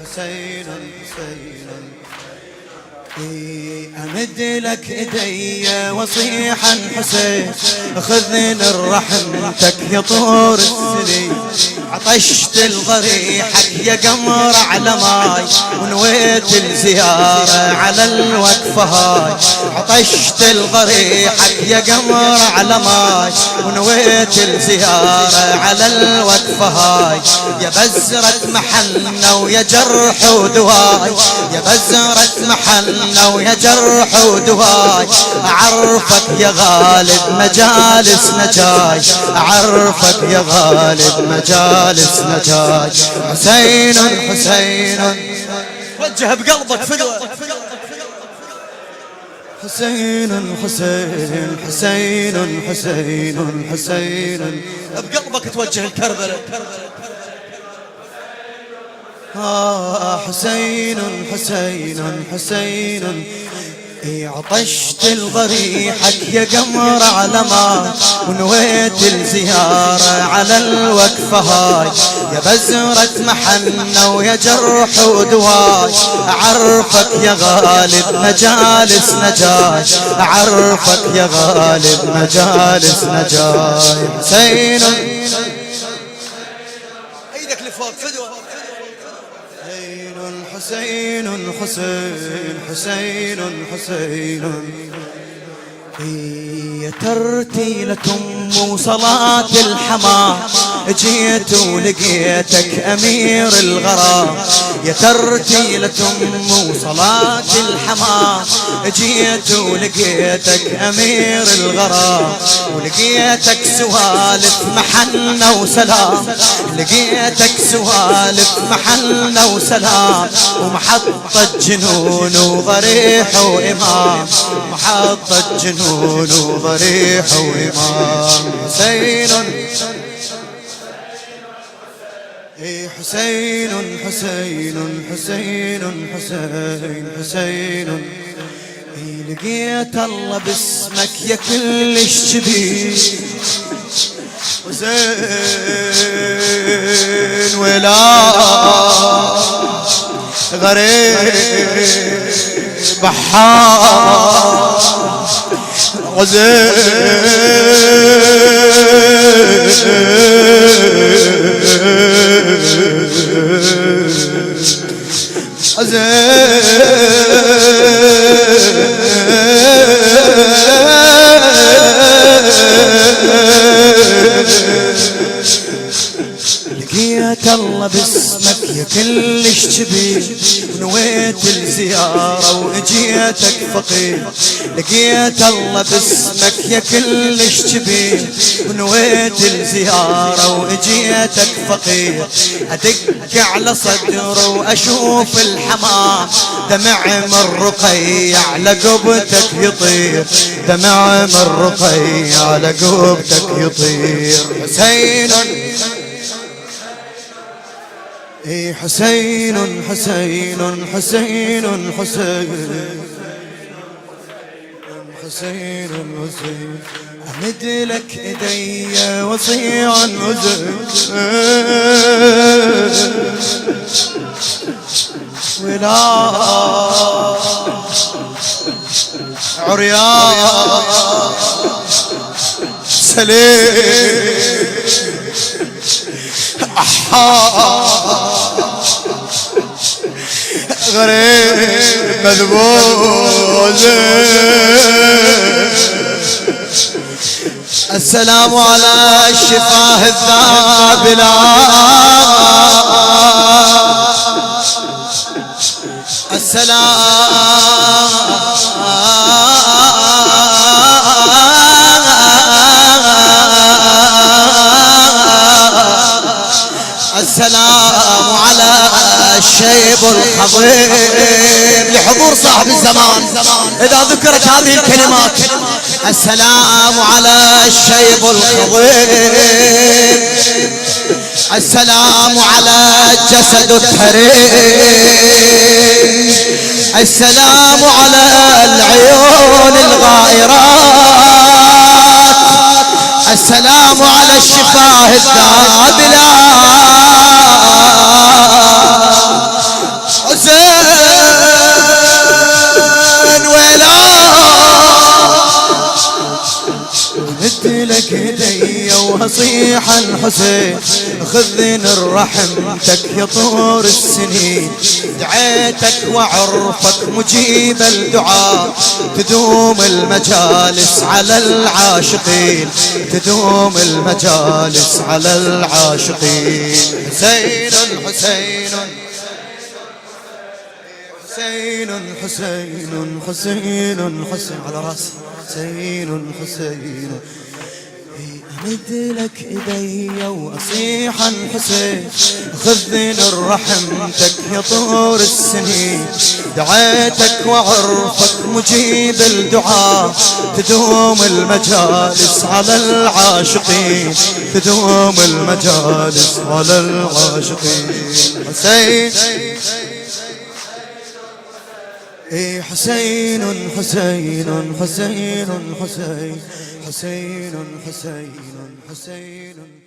حسين أمد لك إيدي وصيحا حسين خذني لرحمتك يا طور السنين عطشت الضريحك يا قمر على ماي ونويت الزيارة على الوقفة هاي عطشت الضريحك يا قمر على ماي ونويت الزيارة على الوقفة هاي يا بزرة محلنا ويا جرح ودواي يا بزرة محلنا ويا جرح ودواي أعرفك يا غالب مجالس نجاي أعرفك يا غالب مجالس نجاي حسين وجه بقلبك فدوة حسين بقلبك توجه الكربلة حسين عطشت الضريحك يا قمر على ما ونويت الزيارة على الوقفة هاي يا بزرة محنة ويا جرح ودواي أعرفك يا غالب مجالس نجاي أعرفك يا غالب مجالس نجاي حسين ايدك لفوق فدوة حسين يا ترتيلة أم صلاة الحمام جيت ولقيتك أمير الغرام يا ترتيلة أم صلاة الحمام جيت ولقيتك أمير الغرام ولقيتك سوالف محنة وسلام لقيتك سوالف محنة وسلام ومحطة جنون وضريح وإمام محطة جنون وضريح وإمام حسين لقيت الله باسمك يا كلش جبين حسين ولا غريب بحار لقيت الله باسمك يا كلش جبين ونويت الزيارة وجيتك فقير لقيت الله باسمك يا كلش جبين ونويت الزيارة وجيتك فقير أدق على صدره وأشوف الحمام دمع من رقي على قبتك يطير دمع من رقي على قبتك يطير حسين أمد لك إيدي وصيعا ولا عريان سليم غريب مذبوز السلام على الشفاه الذابلة السلام على الشيب الخضير لحضور صاحب الزمان إذا ذكرت هذه الكلمات السلام على الشيب الخضير السلام على الجسد الثريد السلام على العيون الغائرات السلام على الشفاه الذابلة لك ايدي واصيح الحسين خذني رحمتك يا طور السنين دعيتك وعرفك مجيب الدعاء تدوم المجالس على العاشقين تدوم المجالس على العاشقين حسين حسين حسين حسين حسين حسين على راسي حسين حسين أمد لك ايدي واصيح الحسين خذني رحمتك يا طور السنين دعيتك وعرفك مجيب الدعاء تدوم المجالس على العاشقين تدوم المجالس على العاشقين حسين حسين حسين حسين حسين حسين حسين حسين